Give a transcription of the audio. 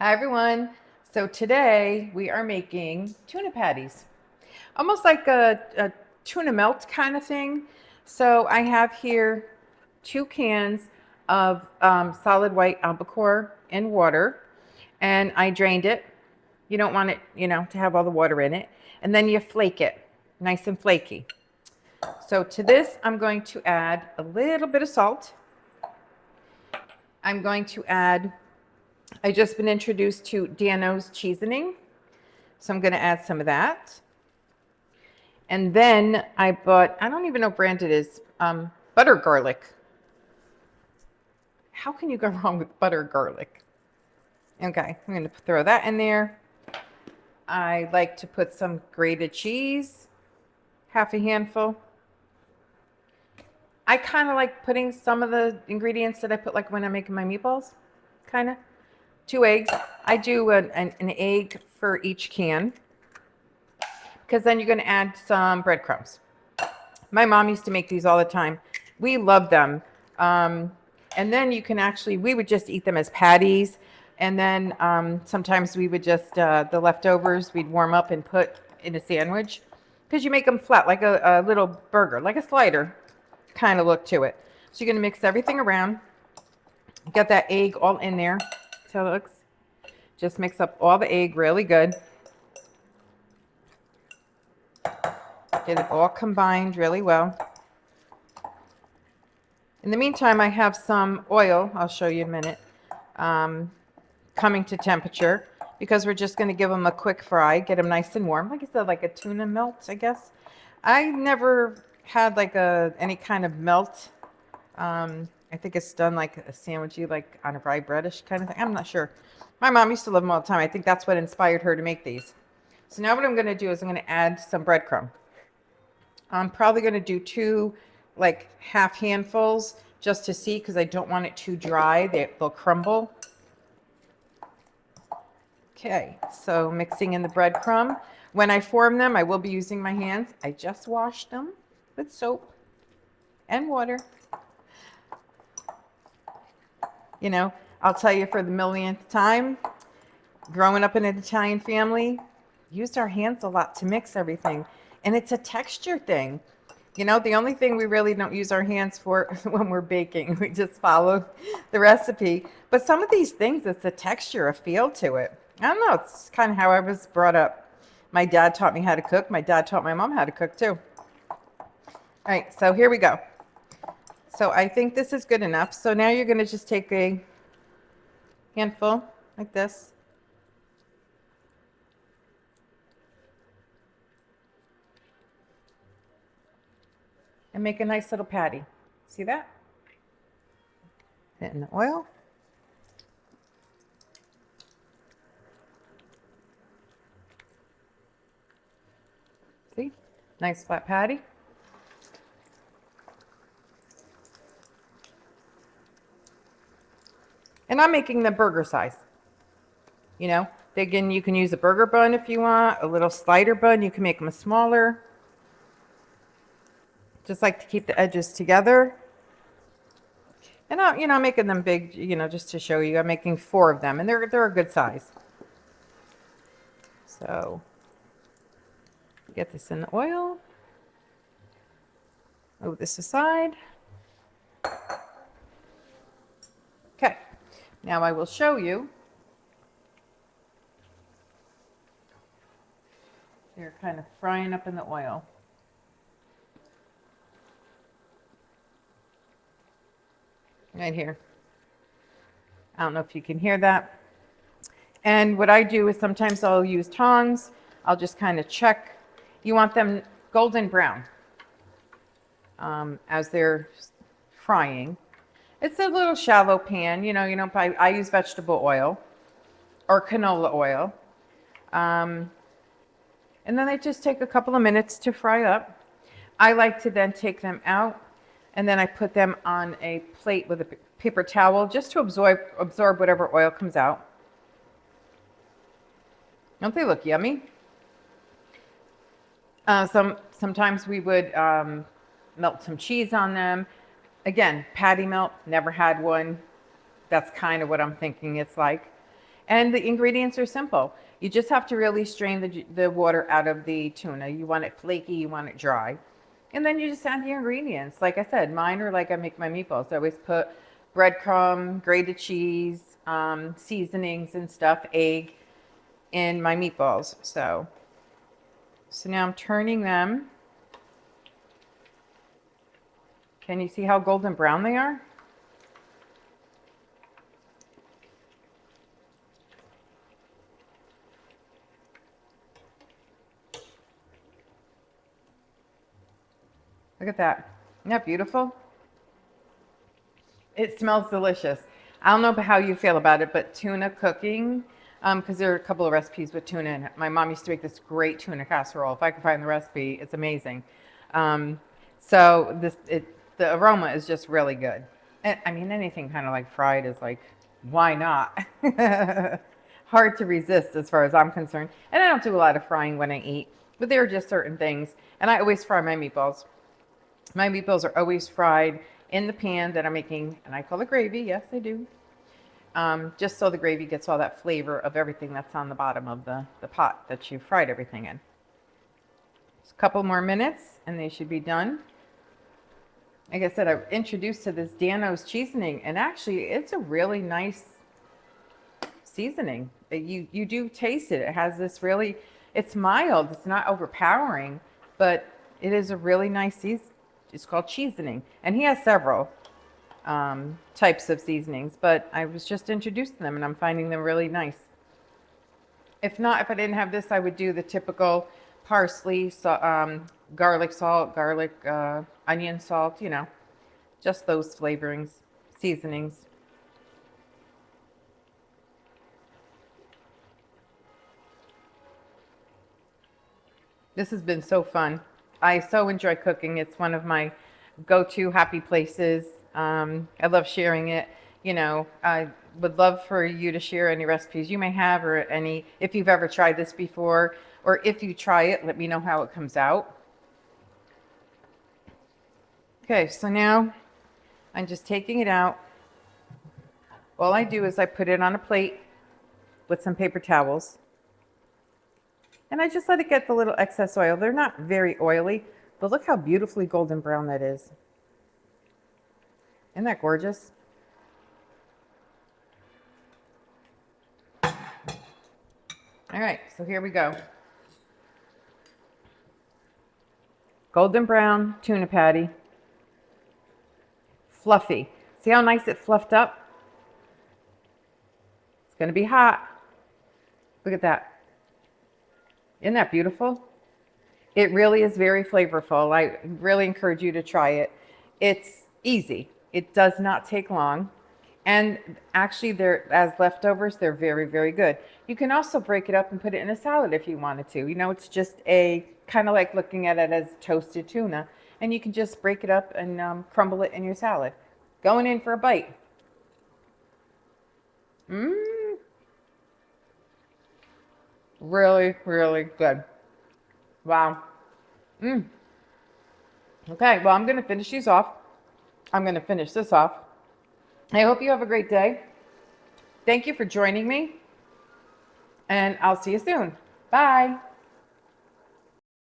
Hi everyone. So today we are making tuna patties, almost like a tuna melt kind of thing. So I have here 2 cans of solid white albacore in water, and I drained it. You don't want it, to have all the water in it. And then you flake it, nice and flaky. So to this, I'm going to add a little bit of salt. I'm going to add I just been introduced to Dano's seasoning, so I'm going to add some of that. And then I bought, I don't even know what brand it is, butter garlic. How can you go wrong with butter garlic? Okay, I'm going to throw that in there. I like to put some grated cheese, half a handful. I kind of like putting some of the ingredients that I put like when I'm making my meatballs, kind of. 2 eggs. I do an egg for each can, because then you're going to add some breadcrumbs. My mom used to make these all the time. We love them. And then you can actually, we would just eat them as patties. And then sometimes we would just, the leftovers, we'd warm up and put in a sandwich. Because you make them flat, like a little burger, like a slider kind of look to it. So you're going to mix everything around. Get that egg all in there. So it looks. Just mix up all the egg really good. Get it all combined really well. In the meantime, I have some oil, I'll show you in a minute, coming to temperature, because we're just going to give them a quick fry, get them nice and warm. Like I said, like a tuna melt, I guess. I never had like any kind of melt. I think it's done like a sandwichy, like on a rye breadish kind of thing. I'm not sure. My mom used to love them all the time. I think that's what inspired her to make these. So now what I'm going to do is I'm going to add some breadcrumb. I'm probably going to do 2 like half handfuls just to see, because I don't want it too dry. They'll crumble. Okay, so mixing in the breadcrumb. When I form them, I will be using my hands. I just washed them with soap and water. You know, I'll tell you for the millionth time, growing up in an Italian family, used our hands a lot to mix everything. And it's a texture thing. You know, the only thing we really don't use our hands for when we're baking, we just follow the recipe. But some of these things, it's a texture, a feel to it. I don't know, it's kind of how I was brought up. My dad taught me how to cook. My dad taught my mom how to cook too. All right, so here we go. So I think this is good enough. So now you're going to just take a handful like this. And make a nice little patty. See that? Put it in the oil. See? Nice flat patty. And I'm making the burger size. You know, again, you can use a burger bun if you want, a little slider bun. You can make them smaller. Just like to keep the edges together. And I'm making them big, just to show you. I'm making 4 of them, and they're a good size. So get this in the oil. Move this aside. Okay, now I will show you. They're kind of frying up in the oil. Right here. I don't know if you can hear that. And what I do is sometimes I'll use tongs. I'll just kind of check. You want them golden brown as they're frying. It's a little shallow pan. I use vegetable oil or canola oil. And then they just take a couple of minutes to fry up. I like to then take them out, and then I put them on a plate with a paper towel just to absorb whatever oil comes out. Don't they look yummy? Sometimes we would melt some cheese on them. Again, patty melt, never had one. That's kind of what I'm thinking it's like. And the ingredients are simple. You just have to really strain the water out of the tuna. You want it flaky, you want it dry. And then you just add your ingredients. Like I said, mine are like I make my meatballs. I always put breadcrumb, grated cheese, seasonings and stuff, egg in my meatballs. So now I'm turning them. Can you see how golden brown they are? Look at that. Isn't that beautiful? It smells delicious. I don't know how you feel about it, but tuna cooking, because there are a couple of recipes with tuna in it. My mom used to make this great tuna casserole. If I could find the recipe, it's amazing. So the aroma is just really good. And, I mean, anything kind of like fried is like, why not? Hard to resist as far as I'm concerned. And I don't do a lot of frying when I eat, but there are just certain things. And I always fry my meatballs. My meatballs are always fried in the pan that I'm making, and I call it gravy. Yes, I do. Just so the gravy gets all that flavor of everything that's on the bottom of the pot that you fried everything in. Just a couple more minutes, and they should be done. Like I said, I introduced to this Dano's seasoning, and actually, it's a really nice seasoning. You do taste it. It has this really, it's mild. It's not overpowering, but it is a really nice seasoning. It's called seasoning, and he has several types of seasonings, but I was just introduced to them, and I'm finding them really nice. If I didn't have this, I would do the typical parsley, garlic salt, onion salt, you know, just those flavorings, seasonings. This has been so fun. I so enjoy cooking. It's one of my go-to happy places. I love sharing it. You know, I would love for you to share any recipes you may have, or if you've ever tried this before, or if you try it, let me know how it comes out. Okay, so now I'm just taking it out. All I do is I put it on a plate with some paper towels. And I just let it get the little excess oil. They're not very oily, but look how beautifully golden brown that is. Isn't that gorgeous? All right, so here we go. Golden brown tuna patty. Fluffy. See how nice it fluffed up? It's going to be hot. Look at that. Isn't that beautiful? It really is very flavorful. I really encourage you to try it. It's easy. It does not take long. And actually, as leftovers, they're very, very good. You can also break it up and put it in a salad if you wanted to. You know, it's just kind of like looking at it as toasted tuna. And you can just break it up and crumble it in your salad. Going in for a bite. Really, really good. Wow. Okay, well, I'm going to finish these off. I'm going to finish this off. I hope you have a great day. Thank you for joining me, and I'll see you soon. Bye.